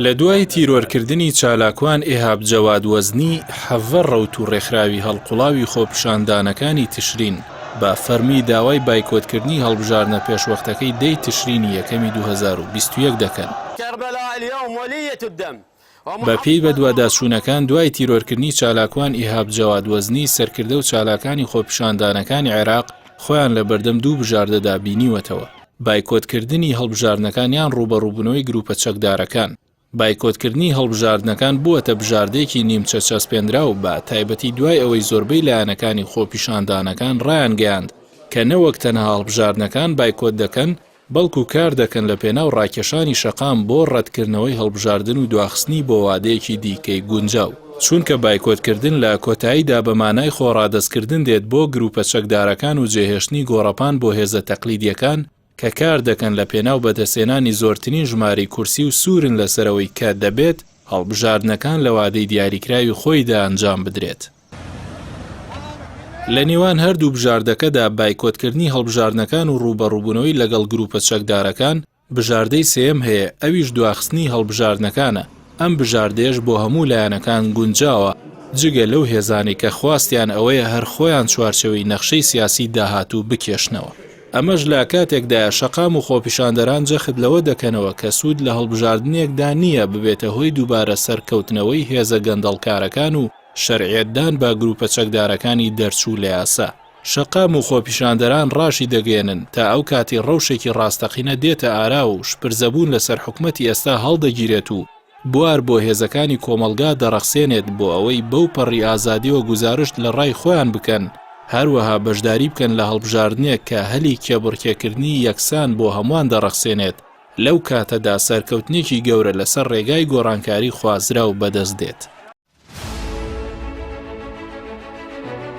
لە دوای تیرۆرکردنی چالاکوان ئێهاب جەواد وەزنی حەڤە ڕەوت و ڕێکخراوی هەڵقوڵاوی خۆپیشاندانەکانی تشرین بە فەرمی داوای بایکۆتکردنی هەڵبژاردنە پێشوەختەکەی 10 تشرینی یەکەمی 2021 دەکەن. بە پێی بە دوواداچوونەکان دوای تیرۆرکردنی چالاکوان ئێهاب جەواد وەزنی سەرکردە و چالاکانی خۆپیشاندانەکانی عێراق خۆیان لە بەردەم دوو بژاردەدا بینیوەتەوە. بایکۆتکردنی هەڵبژاردنەکان ڕوبەڕووبوونەوەی گروپە چەکدارەکان. بایکۆتکردنی هەڵبژاردنەکان بووەتە بژاردەیەکی نیمچە چەسپێنرا و بە تایبەتی دوای ئەوەی زۆربەی لایەنەکانی خۆپیشاندانەکان ڕایان گەیاند کە نەوەک تەنها هەڵبژاردنەکان بایکۆت دەکەن بەڵکو کار دەکەن لە پێناو ڕاکێشانی شەقام بۆ ڕەتکردنەوەی هەڵبژاردن و دواخستنی بۆ وادەیەکی دیکەی گونجاو. چونکە بایکۆتکردن لە کۆتاییدا بە مانای خۆڕادەستکردن دێت بۆ گروپە چەکدارەکان و جێهێشتنی گۆڕەپان بۆ هێزە تەقلیدیەکان کە کار دەکەن لە پێناو بەدەستێنانی زۆرترین ژمارەی کورسی و سوورن لەسەرەوەی کە دەبێت هەڵبژاردنەکان لە وادەی دیاریکراوی خۆیدا ئەنجام بدرێت. لە نێوان هەردوو بژاردەکەدا بایکۆتکردنی هەڵبژاردنەکان و ڕوبەڕووبوونەوەی لەگەڵ گروپە چەکدارەکان بژاردەی سێم هەیە، ئەویش دواخستنی هەڵبژاردنەکانە. ئەم بژاردەیەش بۆ هەموو لایەنەکان گونجاوە جگە لەو هێزانی کە خواستیان ئەوەیە هەر خۆیان چوارچەوەی نەخشەی سیاسی داهاتوو بکێشنەوە. ئەمەش لە کاتێکدا شەقام و خۆپیشاندەران جەخت لەوە دەکەنەوە کە سوود لە هەڵبژاردنێکدا نییە ببێتە هۆی دووبارە سەرکەوتنەوەی هێزە گەندەڵکارەکان و شەرعیەتدان بە گروپە چەکدارەکانی دەرچوو لە یاسا. شەقام و خۆپیشاندەران ڕاشی دەگەێنن تا ئەو کاتی ڕەوشێکی ڕاستەقینە دێتە ئارا و شپرزەبوون لەسەر حکومەتی ئێستا هەڵدەگیرێت و بوار بۆ هێزەکانی کۆمەلگا دەڕەخسێنێت بۆ ئەوەی بەو پەڕی ئازادیەوە گوزارشت لە ڕای خۆیان بکەن، هەروەها بەشداری بکەن لە هەڵبژاردنێک کە هەلی کێبڕکێکردنی یەکسان بۆ هەمووان دەڕەخسێنێت. لەو کاتەدا سەرکەوتنێکی گەورە لەسەر ڕێگای گۆڕانکاری خوازرا و بەدەست دێت.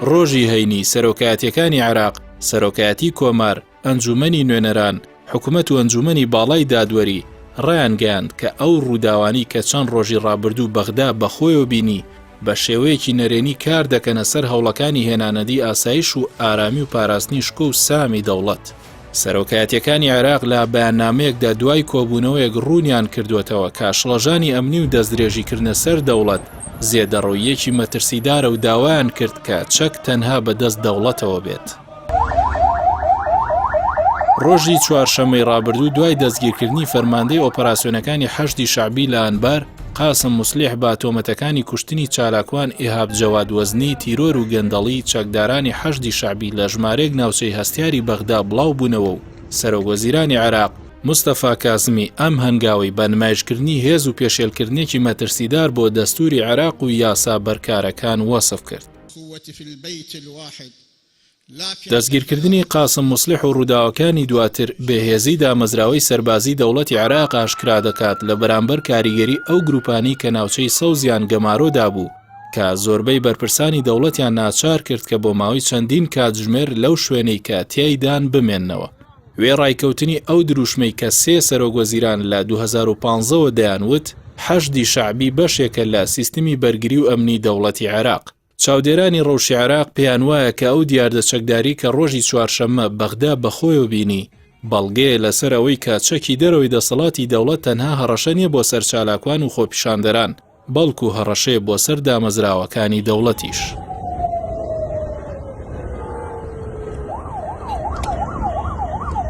ڕۆژی هەینی سەرۆکایەتیەکانی عێراق، سەرۆکایەتی کۆمار، ئەنجومەنی نوێنەران، حکوومەت و ئەنجومەنی باڵای دادوەری ڕایان گەیاند کە ئەو ڕووداوانی کە چەند ڕۆژی ڕابردوو بەغدا بەخۆیەوە بینی بە شێوەیەکی نەرێنی کار دەکەنە سەر هەوڵەکانی هێنانەدی ئاسایش و ئارامی و پاراستنی شکۆ و سامی دەوڵەت. سەرۆکایەتیەکانی عێراق لە بەیاننامەیەکدا دوای کۆبوونەوەیەک ڕوونیان کردوێتەوە کە شڵەژانی ئەمنی و دەستدرێژیکردنە سەر دەوڵەت زێدەڕۆیەکی مەترسیدارە و داوایان کرد کە چەک تەنها بەدەست دەوڵەتەوە بێت. ڕۆژی چوارشەمەی ڕابردوو دوای دەستگیرکردنی فەرماندەی ئۆپەراسیۆنەکانی حەشدی شەعبی لە ئەنبار، قاسم موسلیح با تۆمەتەکانی کوشتنی چالاکوان ئێهاب جەواد وەزنی تیرۆر و گەندەڵی چەکدارانی حەشدی شەعبی لە ژمارەیەک ناوچەی هەستیاری بەغدا بڵاو بوونەوە و سەرۆکوەزیرانی عێراق مستەفا کازمی ئەم هەنگاوی بە نمایشکردنی هێز و پێشێلکردنێکی مەترسیدار بۆ دەستوری عێراق و یاسا بەرکارەکان وەسف کرد. دەستگیرکردنی قاسم موسلیح و ڕووداوەکانی دواتر بەهێزی دامەزراوەی سەربازی دەوڵەتی عێراق ئاشکرا دەکات لە بەرامبەر کاریگەری ئەو گروپانی کە ناوچەی سەوزیان گەمارۆدا بوو کە زۆربەی بەرپرسانی دەوڵەتیان ناچار کرد کە بۆ ماوەی چەندین کاتژمێر لەو شوێنەی کە تیایدان بمێننەوە. وێ ڕایکەوتنی ئەو دروشمەی کە 3 سەرۆکوەزیران لە 2015ەوە دەیانوت حەشدی شەعبی بەشێکە لە سیستمی بەرگری و ئەمنی دەوڵەتی عێراق. چاودێرانی ڕەوشی عێراق پێیان وایە کە ئەو دیاردە چەکداری کە ڕۆژی چوارشەممە بەغدا بەخۆیەوە بینی بەڵگەیە لەسەر ئەوەی کە چەکی دەرەوەی دەسەڵاتی دەوڵەت تەنها هەڕەشە نیە بۆ سەر چالاکوان و خۆپیشاندەران، بەڵکو هەڕەشەیە بۆ سەر دامەزراوەکانی دەوڵەتیش.